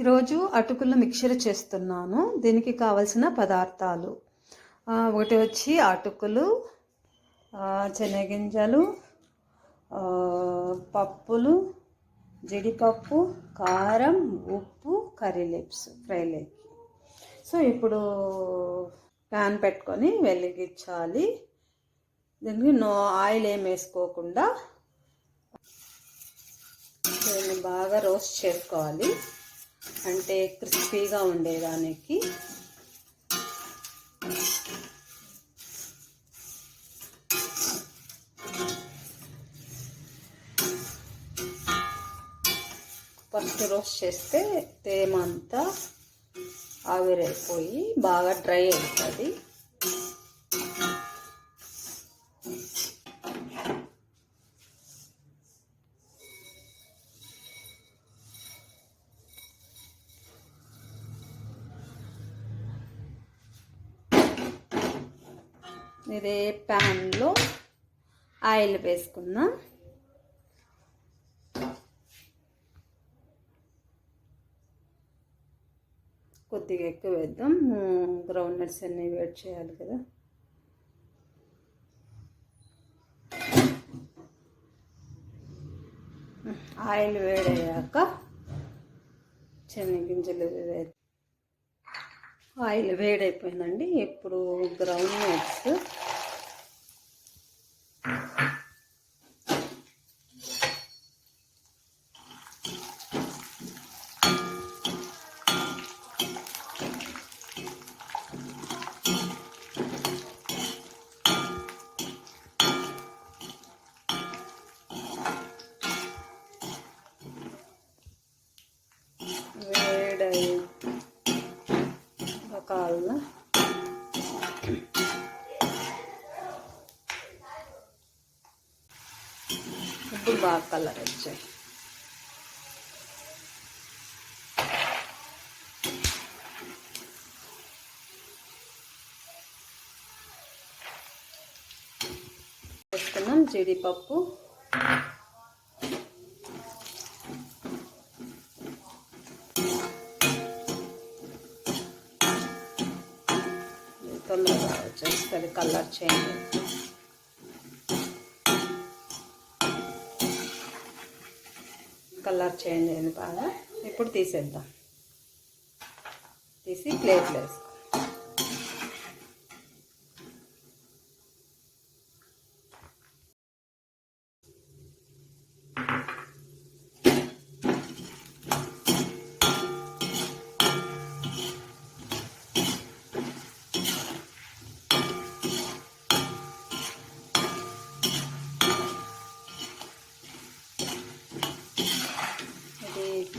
ఈరోజు అటుకుల మిక్చర్ చేస్తున్నాను. దీనికి కావలసిన పదార్థాలు ఒకటి వచ్చి అటుకులు, శనగింజలు, పప్పులు, జీడిపప్పు, కారం, ఉప్పు, curry leaves fry leaves. So ఇప్పుడు ప్యాన్ పెట్టుకొని వెలిగించాలి. దీనికి ఆయిల్ ఏం వేసుకోకుండా దీన్ని బాగా రోస్ట్ చేసుకోవాలి, అంటే క్రిస్పీగా ఉండేదానికి. ఫస్ట్ రోస్ట్ చేస్తే తేమ అంతా ఆవిరైపోయి బాగా డ్రై అవుతుంది. ఇదే ప్యాన్లో ఆయిల్ వేసుకుందాం. కొద్దిగా ఎక్కువ వేద్దాం, గ్రౌండ్ నట్స్ అన్నీ వేడి చేయాలి కదా. ఆయిల్ వేడయ్యాక శనగింజలు వేద్దాం. ఆయిల్ వేడైపోయిందండి. ఇప్పుడు గ్రౌండ్ నట్స్, వేడై కాళ్ళ ఇప్పుడు బాగా కలర్ వచ్చాయి. వేసుకున్నాం జీడిపప్పు, తొందరగా వచ్చేస్తుంది కలర్ చేంజ్. కలర్ చేంజ్ అయింది బాగా. ఇప్పుడు తీసేద్దాం. తీసి ప్లేట్లో వేసుకో.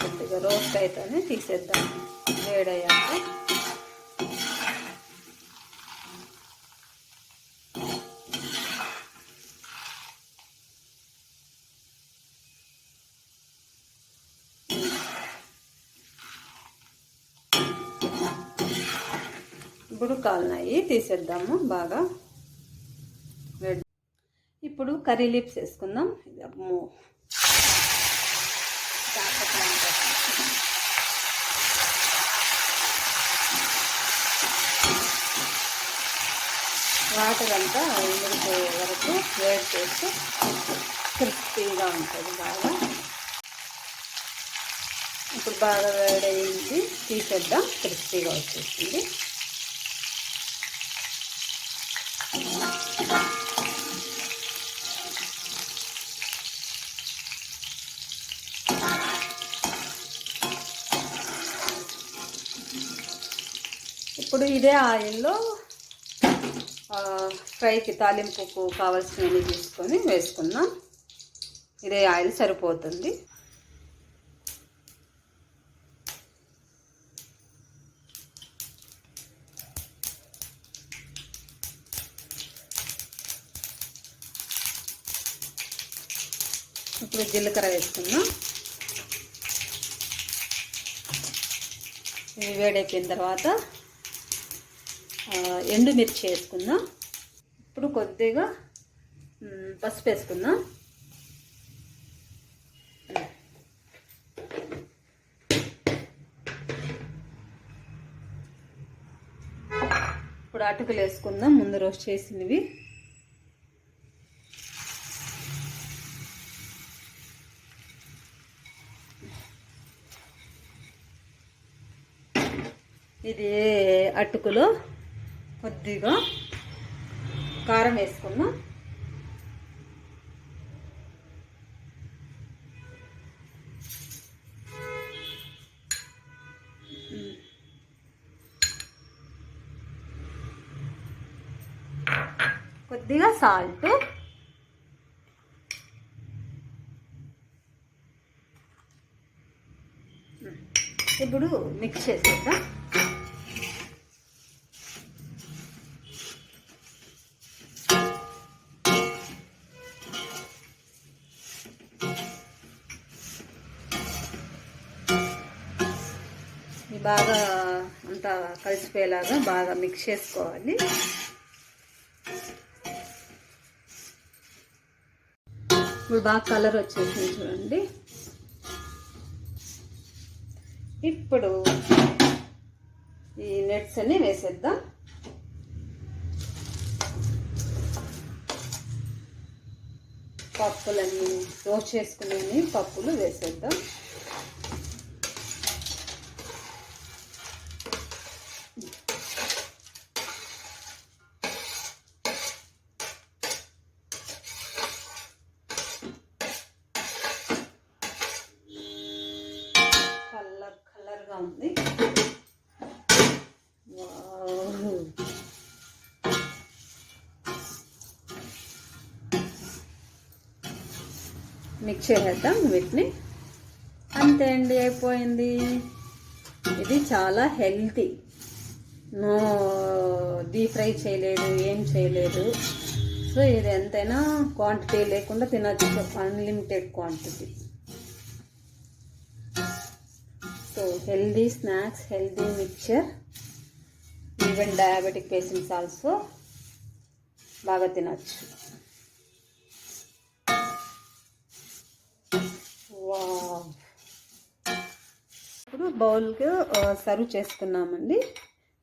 కొద్దిగా రోస్ట్ అయితేనే తీసేద్దాం వేడయ్యాక. ఇప్పుడు కాలినాయి, తీసేద్దాము బాగా. ఇప్పుడు కర్రీ లీవ్స్ వేసుకుందాం. వాటర్ అంతా ఇండిపోయే వరకు వేడి చేస్తే క్రిస్పీగా ఉంటుంది బాగా. ఇప్పుడు బాగా వేడైంది, తీసేద్దాం. క్రిస్పీగా వచ్చేసింది. ఇప్పుడు ఇదే ఆయిల్లో ఫ్రైకి తాలింపుకు కావాల్సినవి తీసుకొని వేసుకున్నాం. ఇదే ఆయిల్ సరిపోతుంది. ఇప్పుడు జీలకర్ర వేసుకున్నాం. ఇవి వేడైపోయిన తర్వాత ఎండుమిర్చి వేసుకుందాం. ఇప్పుడు కొద్దిగా పసుపు వేసుకుందాం. అటుకులు వేసుకుందాం, ముందు రోస్ట్ చేసినవి. ఇది అటుకులో కొద్దిగా కారం వేసుకుందాం. కొద్దిగా సాల్ట్, ఇప్పుడు మిక్స్ చేసేద్దాం. బాగా అంతా కలిసిపోయేలాగా బాగా మిక్స్ చేసుకోవాలి. ఇప్పుడు బాగా కలర్ వచ్చేసింది చూడండి. ఇప్పుడు ఈ నట్స్ అన్ని వేసేద్దాం. పప్పులన్నీ రోస్ట్ చేసుకునే పప్పులు వేసేద్దాం. కలర్గా ఉంది. మిక్స్ చేసేద్దాం వీటిని. అంతే అండి, అయిపోయింది. ఇది చాలా హెల్తీ. నో డీప్ ఫ్రై చేయలేదు, ఏం చేయలేదు. సో ఇది ఎంతైనా క్వాంటిటీ లేకుండా తినచ్చు, unlimited quantity. So healthy snacks, healthy mixture. Even diabetic patients also బాగా తినచ్చు. ఇప్పుడు బౌల్కి సర్వ్ చేసుకున్నామండి.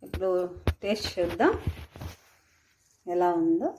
ఇప్పుడు టేస్ట్ చూద్దాం ఎలా ఉందో.